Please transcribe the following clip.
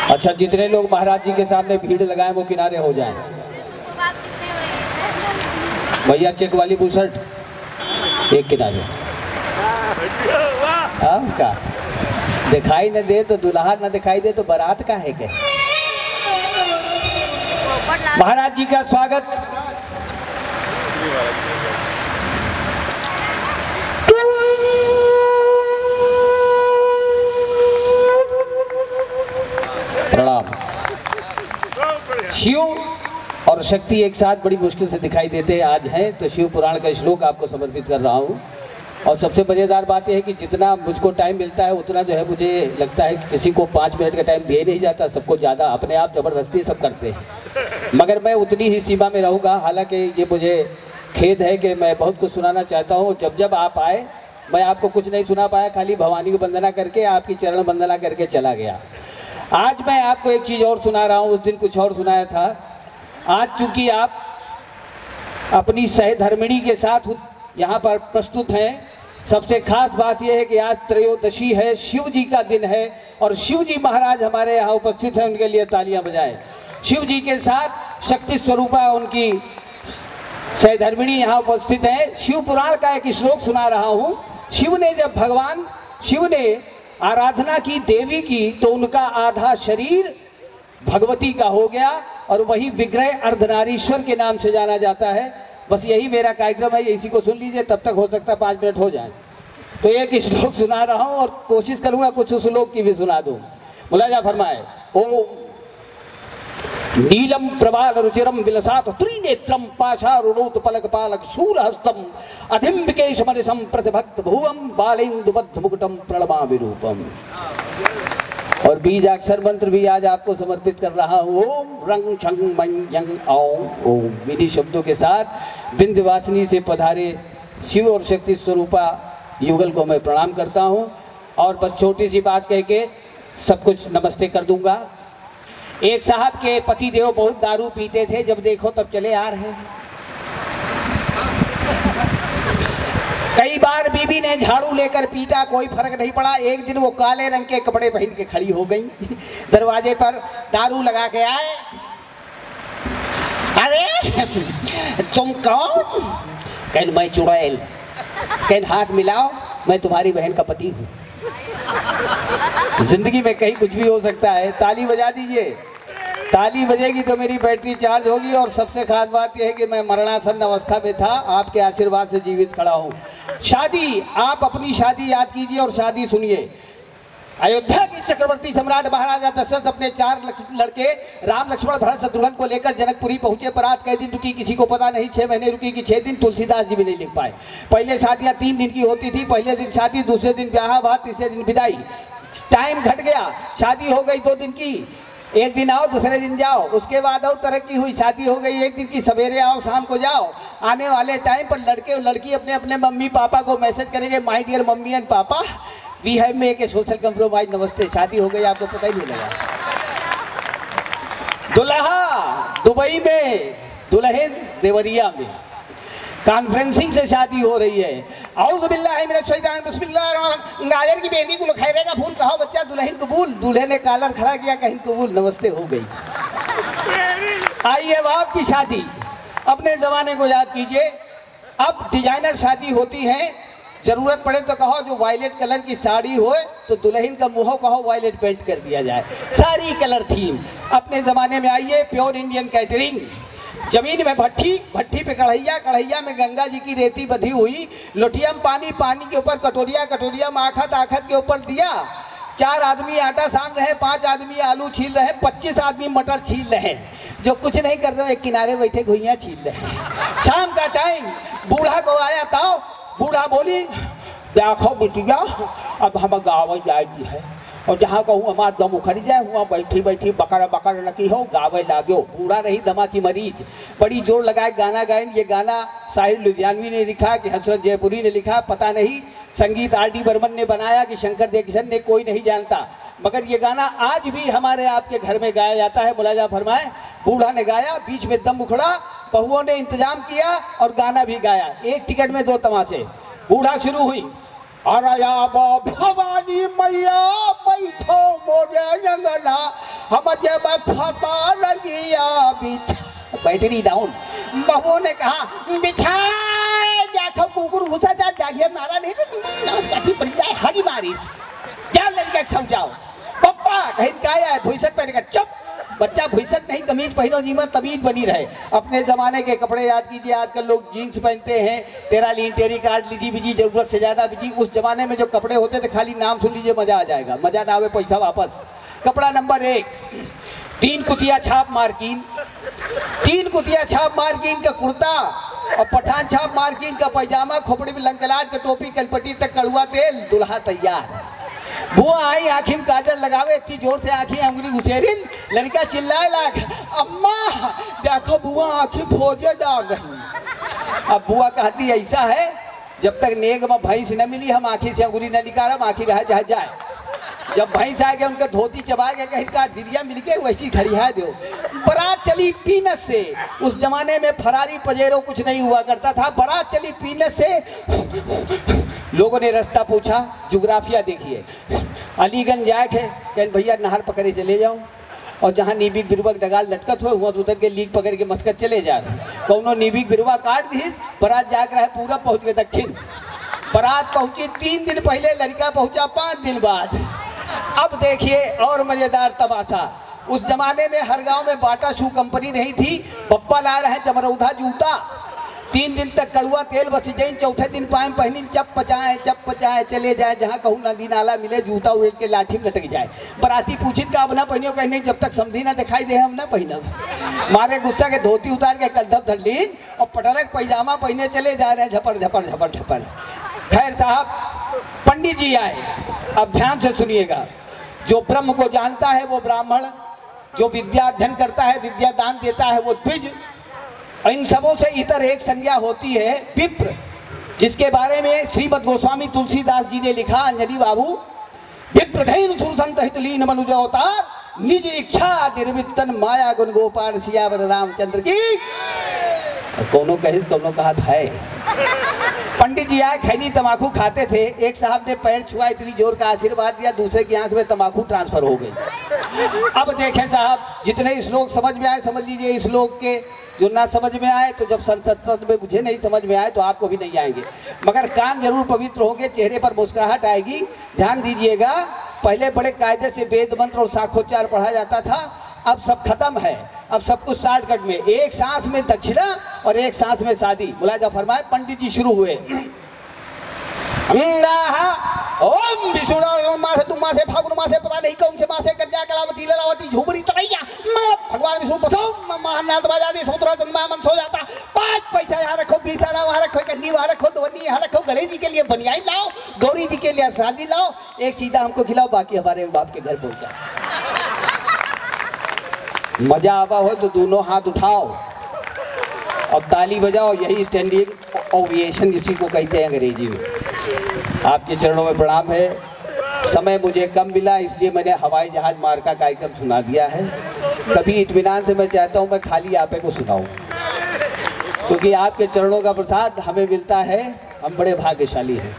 अच्छा, जितने लोग महाराज जी के सामने भीड़ लगाए वो किनारे हो जाएं। भैया चेक वाली बुशर्ट एक किनारे। का दिखाई न दे तो दुल्हा न दिखाई दे तो बारात का है क्या? महाराज जी का स्वागत। प्रणाम। शिव और शक्ति एक साथ बड़ी मुश्किल से दिखाई देते आज हैं, तो शिव पुराण का श्लोक आपको समर्पित कर रहा हूँ। और सबसे मज़ेदार बात यह है कि जितना मुझको टाइम मिलता है उतना जो है मुझे लगता है कि किसी को 5 मिनट का टाइम दिया नहीं जाता, सबको ज़्यादा अपने आप ज़बरदस्ती सब करते हैं, मगर मैं उतनी ही सीमा में रहूँगा। हालांकि ये मुझे खेद है कि मैं बहुत कुछ सुनाना चाहता हूँ। जब आप आए मैं आपको कुछ नहीं सुना पाया, खाली भवानी की वंदना करके आपकी चरण वंदना करके चला गया। आज मैं आपको एक चीज़ और सुना रहा हूँ, उस दिन कुछ और सुनाया था। आज चूंकि आप अपनी सहधर्मिणी के साथ यहाँ पर प्रस्तुत हैं, सबसे खास बात यह है कि आज त्रयोदशी है, शिव जी का दिन है और शिव जी महाराज हमारे यहाँ उपस्थित हैं, उनके लिए तालियां बजाएं। शिव जी के साथ शक्ति स्वरूपा उनकी सहधर्मिणी यहाँ उपस्थित है। शिव पुराण का एक श्लोक सुना रहा हूँ। शिव ने जब भगवान शिव ने आराधना की देवी की तो उनका आधा शरीर भगवती का हो गया और वही विग्रह अर्धनारीश्वर के नाम से जाना जाता है। बस यही मेरा कार्यक्रम है, इसी को सुन लीजिए, तब तक हो सकता है 5 मिनट हो जाए। तो एक श्लोक सुना रहा हूँ और कोशिश करूंगा कुछ उस श्लोक की भी सुना दूं। मुलाजा फरमाए। ओम नीलम प्रवाल रुचिरम विलसात त्रिनेत्रम पाशारुणोत पलक पालक शूरहस्तम अधिम्बिकेशमनिशम प्रतिभक्त भुवम बालेन्दुबद्ध मुकुटम प्रणमामि रूपम। और बीजाक्षर मंत्र भी आज आपको समर्पित कर रहा हूँ। ओम रंग छंग मंग यंग ओम। इन्हीं शब्दों के साथ विंध्यवासिनी से पधारे शिव और शक्ति स्वरूपा युगल को मैं प्रणाम करता हूँ। और बस छोटी सी बात कह के सब कुछ नमस्ते कर दूंगा। एक साहब के पति देव बहुत दारू पीते थे, जब देखो तब चले आ रहे हैं। कई बार बीबी ने झाड़ू लेकर पीटा, कोई फर्क नहीं पड़ा। एक दिन वो काले रंग के कपड़े पहन के खड़ी हो गई, दरवाजे पर दारू लगा के आए। अरे तुम कौन? कहन मैं चुड़ैल। कहन हाथ मिलाओ, मैं तुम्हारी बहन का पति हूँ। जिंदगी में कहीं कुछ भी हो सकता है। ताली बजा दीजिए, ताली बजेगी तो मेरी बैटरी चार्ज होगी। और सबसे खास बात यह है कि मैं मरणासन अवस्था में था, आपके आशीर्वाद से जीवित खड़ा हूँ। शादी, आप अपनी शादी याद कीजिए और शादी सुनिए। अयोध्या के चक्रवर्ती सम्राट महाराजा दशरथ अपने 4 लड़के राम लक्ष्मण भरत शत्रुघ्न को लेकर जनकपुरी पहुंचे। बारात कई दिन रुकी किसी को पता नहीं, 6 महीने रुकी कि 6 दिन। तुलसीदास जी भी नहीं लिख पाए। पहले शादियां 3 दिन की होती थी, पहले दिन शादी, दूसरे दिन ब्याह बात, तीसरे दिन विदाई। टाइम घट गया, शादी हो गई 2 दिन की, एक दिन आओ दूसरे दिन जाओ। उसके बाद और तरक्की हुई, शादी हो गई 1 दिन की, सवेरे आओ शाम को जाओ। आने वाले टाइम पर लड़के और लड़की अपने अपने मम्मी पापा को मैसेज करेंगे, my dear mummy and papa we have make a social compromise, नमस्ते। शादी हो गई, आपको पता ही नहीं लगा। दुल्हा दुबई में, दुल्हन देवरिया में, कॉन्फ्रेंसिंग से शादी हो रही है। औज़ु बिल्लाहि मिनश शैतानिर रजीम, बिस्मिल्लाहिर्रहमानिर्रहीम। गाजर की बेटी को खैरे का फूल कहो बच्चा, दुल्हन कबूल। दूल्हे ने कॉलर खड़ा किया, कहीं कबूल, नमस्ते हो गई। आइए अब आपकी शादी, अपने जमाने को याद कीजिए। अब डिजाइनर शादी होती है, जरूरत पड़े तो कहो जो वायलेट कलर की साड़ी हो तो दुल्हन का मुंह कहो वायलेट पेंट कर दिया जाए, सारी कलर थीम। अपने जमाने में आइए, प्योर इंडियन कैटरिंग। जमीन में भट्टी, भट्टी पे कढ़ैया, कढ़ैया में गंगा जी की रेती बधी हुई, लोटिया में पानी, पानी के ऊपर कटोरिया, कटोरिया में आखत, आखत के ऊपर दिया। 4 आदमी आटा सान रहे, 5 आदमी आलू छील रहे, 25 आदमी मटर छील रहे। जो कुछ नहीं कर रहे एक किनारे बैठे घुइयां छील रहे। शाम का टाइम, बूढ़ा को आया ताओ, बूढ़ा बोली देखो बिटिया अब हम गाँव जाती है और जहाँ कहूँ हमारा दम उखड़ जाए वहाँ बैठी बैठी बकर बकर लगी हो गावे लागो। बूढ़ा रही दमा की मरीज, बड़ी जोर लगाए गाना गायन। ये गाना साहिर लुधियानवी ने लिखा कि हसरत जयपुरी ने लिखा, पता नहीं। संगीत R.D. बर्मन ने बनाया कि शंकर जयकिशन ने, कोई नहीं जानता। मगर ये गाना आज भी हमारे आपके घर में गाया जाता है। मुलाजा फरमाए। बूढ़ा ने गाया, बीच में दम उखड़ा, बहुओं ने इंतजाम किया और गाना भी गाया। 1 टिकट में 2 तमाशे। बूढ़ा शुरू हुई, भवानी मैया बैठो मोरे अंगना हम जब फता रंगिया बिछा, बैटरी डाउन। बहुओं ने कहा बिछाए जाखो कुकुर घुसा जा जागिए नारा नहीं नमस्कार पड़ जाए हरी मारिस क्या लड़का समझाओ पप्पा कहीं गाया है भूसट पहनकर चुप बच्चा भूसट नहीं कमीज पहनो जी मत तमीज बनी रहे। अपने जमाने के कपड़े याद कीजिए, आजकल लोग जीन्स पहनते हैं, तेरा लीन टेरी कार्ड लीजिए बिजी जरूरत से ज्यादा बिजी। उस जमाने में जो कपड़े होते थे खाली नाम सुन लीजिए मजा आ जाएगा, मजा ना आवे पैसा वापस। कपड़ा नंबर 1 3 कुतिया छाप मार्किन, 3 कुतिया छाप मार्किन का कुर्ता और पठान छाप मार्किन का पैजामा, खोपड़ी में लंकलाट का टोपी कलपट्टी तक कड़ुआ तेल, दुल्हा तैयार। वो आई आँखी में काजल लगावे इतनी जोर से आँखी अंगुली घुसेरिन, लड़का चिल्लाए लाग अम्मा देखो बुआ आँखी फोड़िया डाल रही। अब बुआ कहती ऐसा है जब तक नेग में भैंस न मिली हम आँखी से अंगुली न निकालम, आँखी रह चाहे जाए। जब भैंस आ गया उनका धोती चबा गया कहीं का दिरिया मिलके वैसी खड़िया दो। बारात चली पीनस से, उस जमाने में फरारी पजेरो कुछ नहीं हुआ करता था। बारात चली पीनस से, लोगों ने रास्ता पूछा, जुग्राफिया देखिए अलीगंज जाए थे, कहीं भैया नहर पकड़े चले जाओ और जहाँ नीबिक बिरुवक डगाल लटकत हो वहाँ उधर के लीक पकड़ के मस्कत चले जा। कौनो नीबिक बिरुवा काट दी, बारात जाग रहा है पूरा पहुँच गए दक्षिण। बारात पहुँची 3 दिन पहले, लड़का पहुँचा 5 दिन बाद। अब देखिए और मजेदार तमाशा, उस जमाने में हर गांव में बाटा शू कंपनी नहीं थी, पप्पा ला रहे हैं चमरौधा जूता। 3 दिन तक कड़ुआ तेल बस जाए, चौथे दिन पाए पहनी चप पचाए चले जाए, जहाँ कहूँ नदी नाला मिले जूता उलट के लाठी में लटक जाए। बराती पूछित का अब ना पहनियो, कहीं नहीं जब तक समझी ना दिखाई दे हम ना पहनब। मारे गुस्सा के धोती उतार के कलधप धर लीन और पटरक पैजामा पहने चले जा रहे हैं झपड़ झपड़ झपड़ झपड़। खैर साहब पंडित जी आए, अब ध्यान से सुनिएगा। जो ब्रह्म को जानता है वो ब्राह्मण, जो विद्या अध्ययन करता है विद्या दान देता है वो द्विज, इन सबों से इतर एक संज्ञा होती है विप्र, जिसके बारे में श्रीमद गोस्वामी तुलसीदास जी ने लिखा। अंजलि बाबू विप्रधैन सुरसंत हितलीन मनुज अवतार, निज इच्छा निर्वितन माया गुण गोपाल सियावर रामचंद्र की। कोनो कहे कोनो कहा है। पंडित जी आए, खैनी तमाकू खाते थे, एक साहब ने पैर छुआ, इतनी जोर का आशीर्वाद दिया, दूसरे की आंख में तमाकू ट्रांसफर हो गई। अब देखें साहब, जितने श्लोक समझ में आए समझ लीजिए, श्लोक के जो ना समझ में आए तो जब संसद में मुझे नहीं समझ में आए तो आपको भी नहीं आएंगे, मगर कान जरूर पवित्र होंगे, चेहरे पर मुस्कुराहट आएगी। ध्यान दीजिएगा, पहले बड़े कायदे से वेद मंत्र और शाखोच्चार पढ़ा जाता था, अब सब खत्म है। अब सब कुछ शॉर्टकट में, एक सांस में दक्षिणा और एक सांस में शादी। मुलाजा फरमाए, पंडित जी शुरू हुए। ओम विष्णु मासे तुम मासे फागुन मासे पता नहीं कौन से मासे कन्या कलावती ललावती झुमरी तरैया भगवान विष्णु बसो महानाथ बाजा दे सोतरा जन्मा मन सो जाता। 5 पैसा यहाँ रखो, 20 आना वहाँ रखो, कन्नी वहाँ रखो, दवन्नी यहाँ रखो, गणेश जी के लिए बनियाई लाओ, गौरी जी के लिए शादी लाओ, एक सीधा हमको खिलाओ, बाकी हमारे बाप के घर पहुँचा। मजा आवा हो तो दोनों हाथ उठाओ, अब ताली बजाओ, यही स्टैंडिंग ओवेशन जिसी को कहते हैं अंग्रेजी में। आपके चरणों में प्रणाम है। समय मुझे कम मिला इसलिए मैंने हवाई जहाज मार्ग का कार्यक्रम सुना दिया है। कभी इत्मीनान से मैं चाहता हूं मैं खाली आपे को सुनाऊं, क्योंकि आपके चरणों का प्रसाद हमें मिलता है, हम बड़े भाग्यशाली हैं।